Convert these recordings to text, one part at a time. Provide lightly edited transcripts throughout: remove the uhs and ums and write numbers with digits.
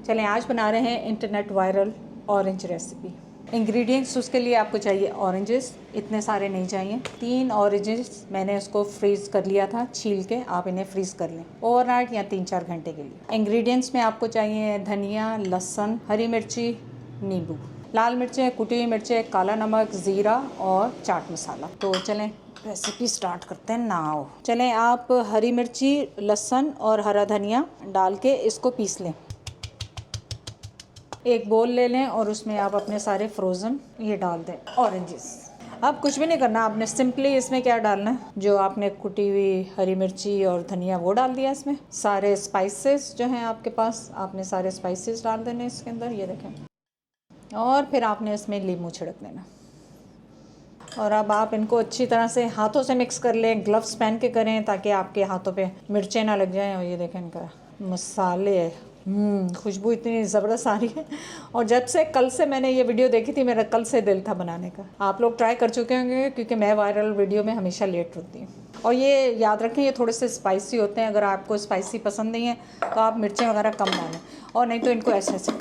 चलें आज बना रहे हैं internet viral orange recipe. Ingredients उसके लिए आपको चाहिए ऑरेंजेस, इतने सारे नहीं चाहिए। 3 ऑरेंजेस मैंने उसको फ्रीज़ कर लिया था, छील के आप इन्हें फ्रीज़ कर लें ओवरनाइट या 3-4 घंटे के लिए। इंग्रेडिएंट्स में आपको चाहिए धनिया, लहसुन, हरी मिर्ची, नींबू, लाल मिर्चें, कुटी हुई मिर्चें, काला नमक, ज़ीरा और चाट मसाला। तो चलें रेसिपी स्टार्ट करते हैं नाउ। चलें आप हरी मिर्ची, लहसुन और हरा धनिया डाल के इसको पीस लें। एक बोल ले लें और उसमें आप अपने सारे फ्रोज़न ये डाल दें ऑरेंजेस। अब कुछ भी नहीं करना, आपने सिंपली इसमें क्या डालना है, जो आपने कुटी हुई हरी मिर्ची और धनिया वो डाल दिया। इसमें सारे स्पाइसेस जो हैं आपके पास, आपने सारे स्पाइसेस डाल देने इसके अंदर, ये देखें। और फिर आपने इसमें नींबू छिड़क देना। और अब आप इनको अच्छी तरह से हाथों से मिक्स कर लें, ग्लव्स पहन के करें ताकि आपके हाथों पे मिर्चें ना लग जाएं। और ये देखें इनका मसाले, खुशबू इतनी ज़बरदस्त आ रही है। और जब से कल से मैंने ये वीडियो देखी थी, मेरा कल से दिल था बनाने का। आप लोग ट्राई कर चुके होंगे क्योंकि मैं वायरल वीडियो में हमेशा लेट होती हूँ। और ये याद रखें ये थोड़े से स्पाइसी होते हैं, अगर आपको स्पाइसी पसंद नहीं है तो आप मिर्चें वगैरह कम डालें, और नहीं तो इनको ऐसे ऐसे।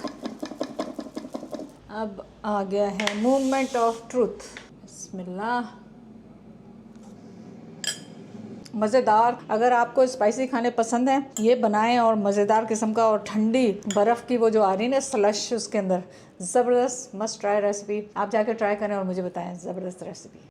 अब आ गया है मूवमेंट ऑफ ट्रूथ। बिस्मिल्लाह। मज़ेदार, अगर आपको स्पाइसी खाने पसंद हैं ये बनाएं, और मज़ेदार किस्म का, और ठंडी बर्फ़ की वो जो आ रही है ना स्लश उसके अंदर, ज़बरदस्त मस्ट ट्राई रेसिपी। आप जाकर ट्राई करें और मुझे बताएं, ज़बरदस्त रेसिपी।